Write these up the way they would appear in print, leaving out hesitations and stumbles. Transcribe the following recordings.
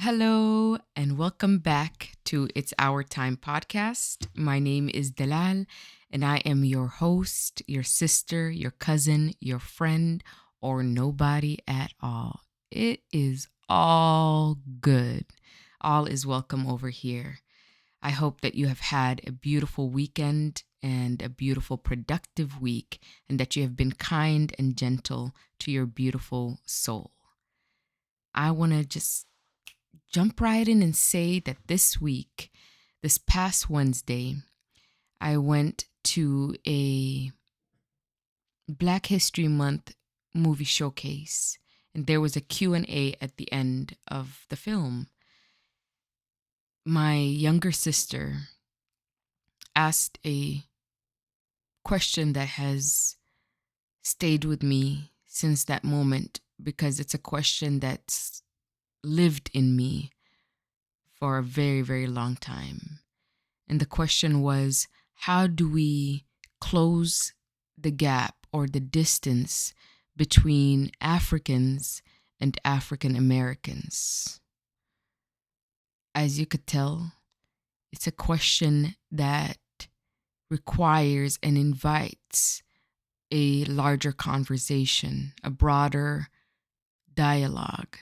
Hello, and welcome back to It's Our Time podcast. My name is Dalal, and I am your host, your sister, your cousin, your friend, or nobody at all. It is all good. All is welcome over here. I hope that you have had a beautiful weekend and a beautiful, productive week, and that you have been kind and gentle to your beautiful soul. I want to just jump right in and say that this week, this past Wednesday, I went to a Black History Month movie showcase, and there was a Q&A at the end of the film. My younger sister asked a question that has stayed with me since that moment because it's a question that's lived in me for a very, very long time. And the question was, how do we close the gap or the distance between Africans and African Americans? As you could tell, it's a question that requires and invites a larger conversation, a broader dialogue.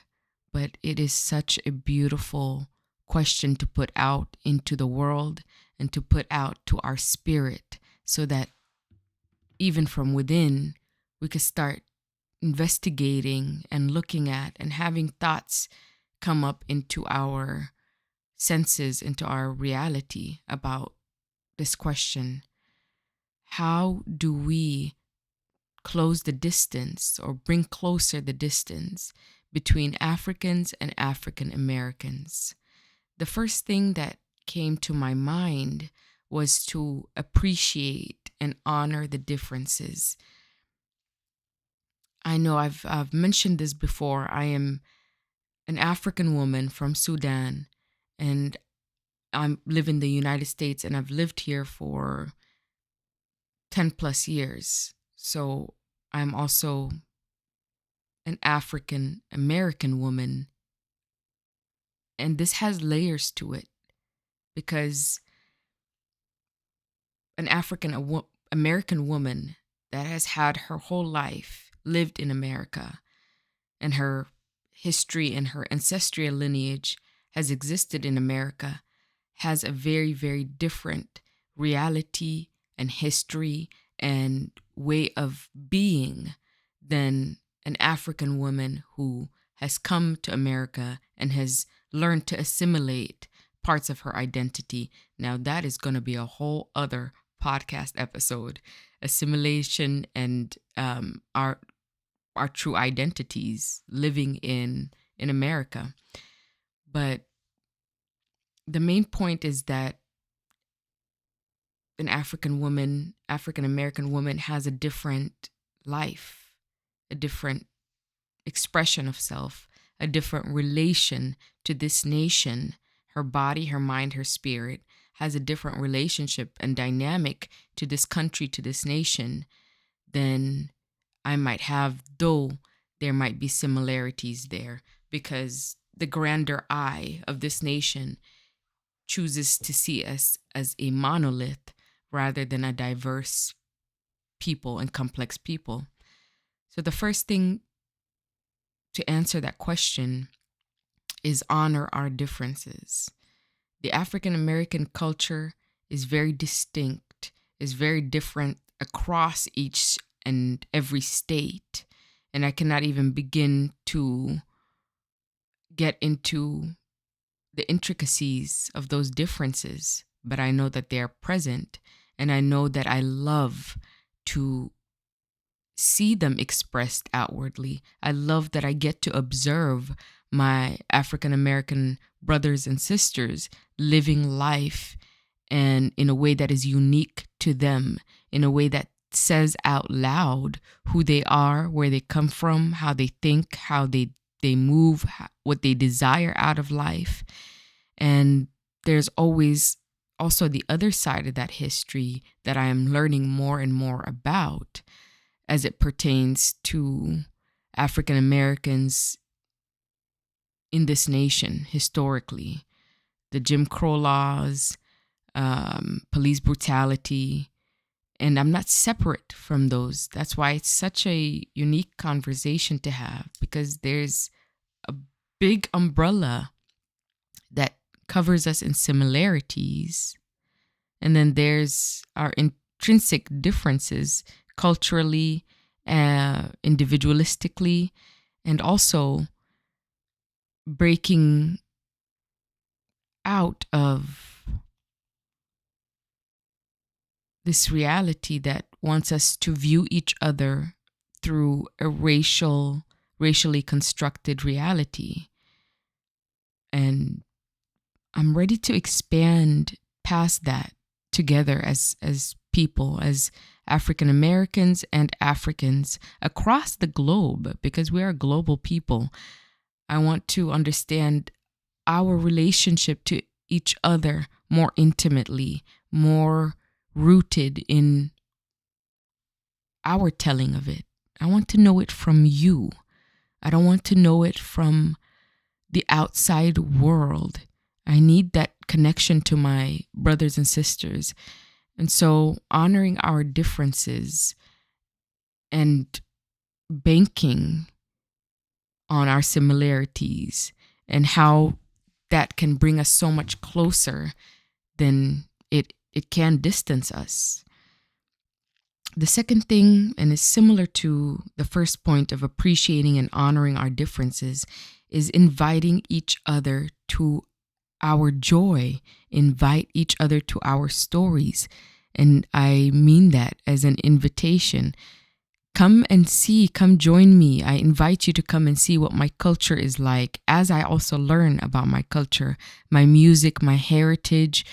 But it is such a beautiful question to put out into the world and to put out to our spirit so that even from within, we could start investigating and looking at and having thoughts come up into our senses, into our reality about this question. How do we close the distance or bring closer the distance between Africans and African Americans? The first thing that came to my mind was to appreciate and honor the differences. I know I've mentioned this before. I am an African woman from Sudan, and I live in the United States, and I've lived here for 10 plus years. So I'm also an African American woman, and this has layers to it because an American woman that has had her whole life lived in America, and her history and her ancestral lineage has existed in America, has a very, very different reality and history and way of being than an African woman who has come to America and has learned to assimilate parts of her identity. Now, that is going to be a whole other podcast episode, assimilation and our true identities living in America. But the main point is that an African American woman has a different life, a different expression of self, a different relation to this nation. Her body, her mind, her spirit has a different relationship and dynamic to this country, to this nation, than I might have, though there might be similarities there because the grander I of this nation chooses to see us as a monolith rather than a diverse people and complex people. So the first thing to answer that question is honor our differences. The African American culture is very distinct, is very different across each and every state. And I cannot even begin to get into the intricacies of those differences, but I know that they are present, and I know that I love to see them expressed outwardly. I love that I get to observe my African American brothers and sisters living life and in a way that is unique to them, in a way that says out loud who they are, where they come from, how they think, how they move, what they desire out of life. And there's always also the other side of that history that I am learning more and more about as it pertains to African Americans in this nation historically. The Jim Crow laws, police brutality, and I'm not separate from those. That's why it's such a unique conversation to have, because there's a big umbrella that covers us in similarities. And then there's our intrinsic differences culturally, individualistically, and also breaking out of this reality that wants us to view each other through a racially constructed reality. And I'm ready to expand past that together as people, as African Americans and Africans across the globe, because we are global people. I want to understand our relationship to each other more intimately, more rooted in our telling of it. I want to know it from you. I don't want to know it from the outside world. I need that connection to my brothers and sisters. And so honoring our differences and banking on our similarities and how that can bring us so much closer than it can distance us. The second thing, and is similar to the first point of appreciating and honoring our differences, is inviting each other to our joy, invite each other to our stories. And I mean that as an invitation. Come and see, come join me. I invite you to come and see what my culture is like, as I also learn about my culture, my music, my heritage,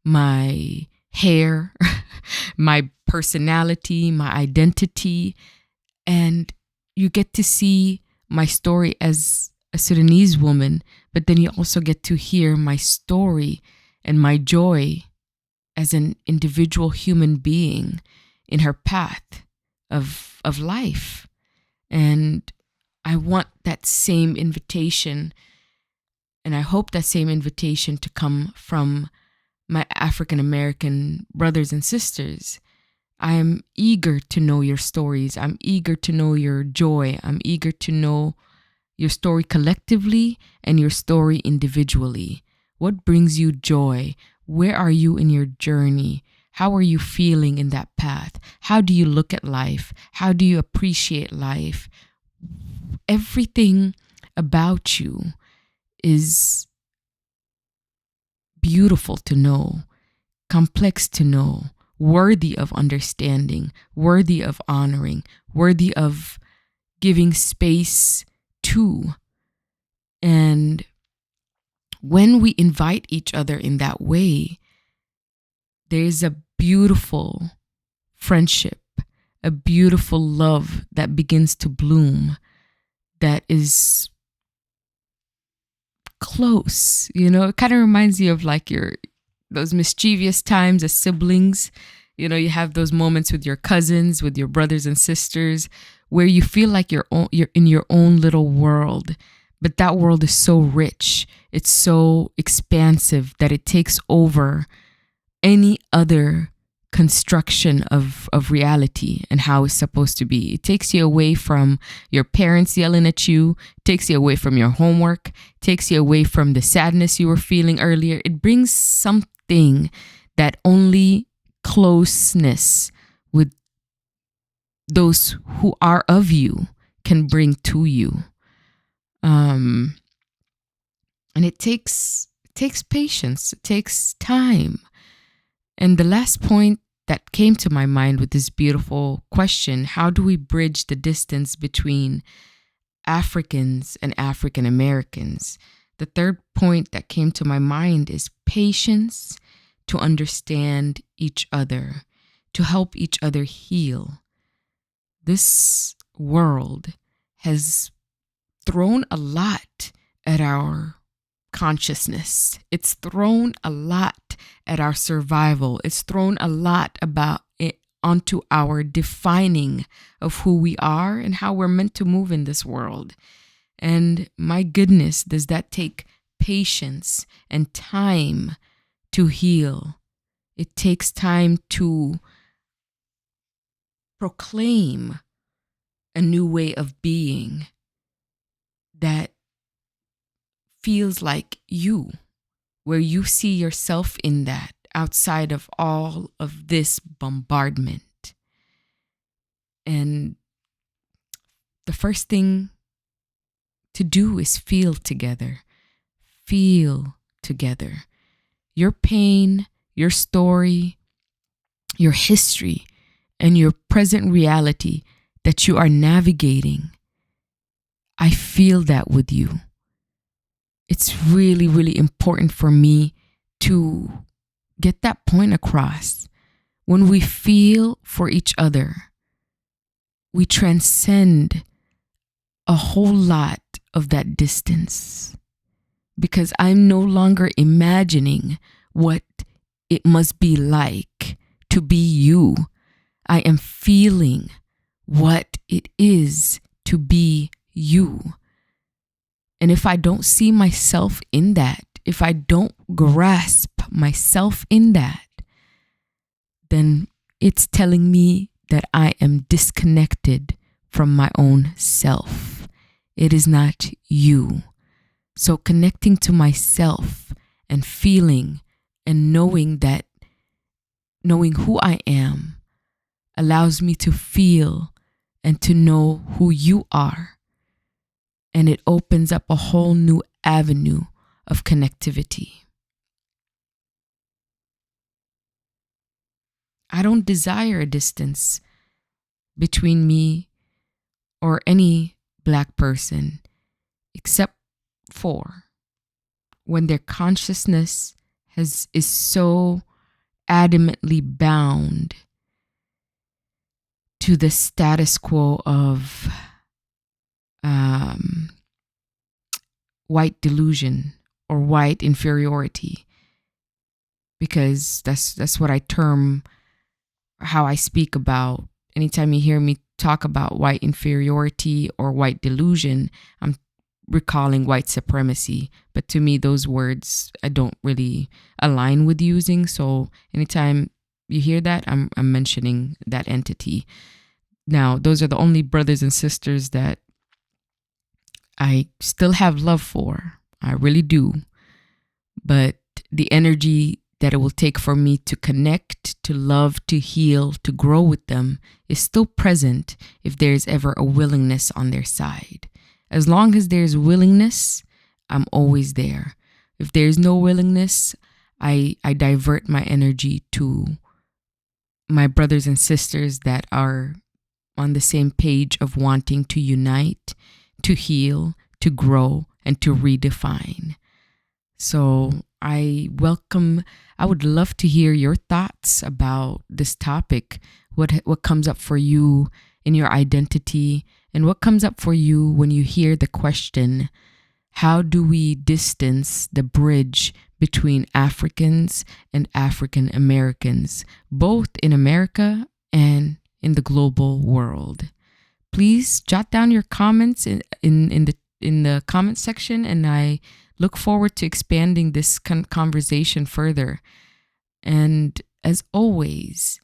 my hair, my personality, my identity. And you get to see my story as a Sudanese woman, but then you also get to hear my story and my joy as an individual human being in her path of life. And I want that same invitation, and I hope that same invitation to come from my African American brothers and sisters. I am eager to know your stories. I'm eager to know your joy. I'm eager to know your story collectively and your story individually. What brings you joy? Where are you in your journey? How are you feeling in that path? How do you look at life? How do you appreciate life? Everything about you is beautiful to know, complex to know, worthy of understanding, worthy of honoring, worthy of giving space to. And when we invite each other in that way, there's a beautiful friendship, a beautiful love that begins to bloom, that is close. It kind of reminds you of like those mischievous times as siblings. You have those moments with your cousins, with your brothers and sisters, where you feel like you're in your own little world. But that world is so rich, it's so expansive that it takes over any other construction of reality and how it's supposed to be. It takes you away from your parents yelling at you, takes you away from your homework, takes you away from the sadness you were feeling earlier. It brings something that only closeness with those who are of you can bring to you. And it takes patience, it takes time. And the last point that came to my mind with this beautiful question, how do we bridge the distance between Africans and African Americans? The third point that came to my mind is patience to understand each other, to help each other heal. This world has thrown a lot at our consciousness. It's thrown a lot at our survival. It's thrown a lot about it onto our defining of who we are and how we're meant to move in this world. And my goodness, does that take patience and time to heal? It takes time to proclaim a new way of being that feels like you, where you see yourself in that outside of all of this bombardment. And the first thing to do is feel together. Feel together. Your pain, your story, your history, and your present reality that you are navigating. I feel that with you. It's really, really important for me to get that point across. When we feel for each other, we transcend a whole lot of that distance, because I'm no longer imagining what it must be like to be you. I am feeling what it is to be you. And if I don't see myself in that, if I don't grasp myself in that, then it's telling me that I am disconnected from my own self. It is not you. So connecting to myself and feeling and knowing who I am allows me to feel and to know who you are. And it opens up a whole new avenue of connectivity. I don't desire a distance between me or any Black person, except for when their consciousness is so adamantly bound to the status quo of white delusion or white inferiority, because that's what I term how I speak about. Anytime you hear me talk about white inferiority or white delusion, I'm recalling white supremacy. But to me, those words I don't really align with using. So anytime you hear that, I'm mentioning that entity. Now, those are the only brothers and sisters that I still have love for. I really do. But the energy that it will take for me to connect, to love, to heal, to grow with them is still present if there's ever a willingness on their side. As long as there's willingness, I'm always there. If there's no willingness, I divert my energy to my brothers and sisters that are on the same page of wanting to unite, to heal, to grow, and to redefine. So I would love to hear your thoughts about this topic. What comes up for you in your identity, and what comes up for you when you hear the question, how do we distance the bridge between Africans and African Americans, both in America and in the global world? Please jot down your comments in the comment section, and I look forward to expanding this conversation further. And as always,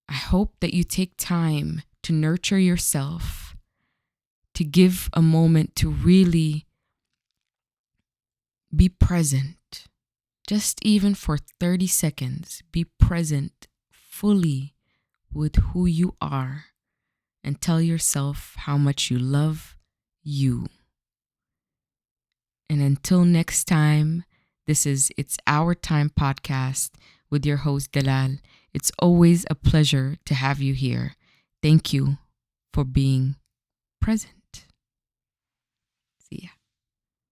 I hope that you take time to nurture yourself, to give a moment to really be present, just even for 30 seconds. Be present fully with who you are, and tell yourself how much you love you. And until next time, this is It's Our Time podcast with your host, Dalal. It's always a pleasure to have you here. Thank you for being present.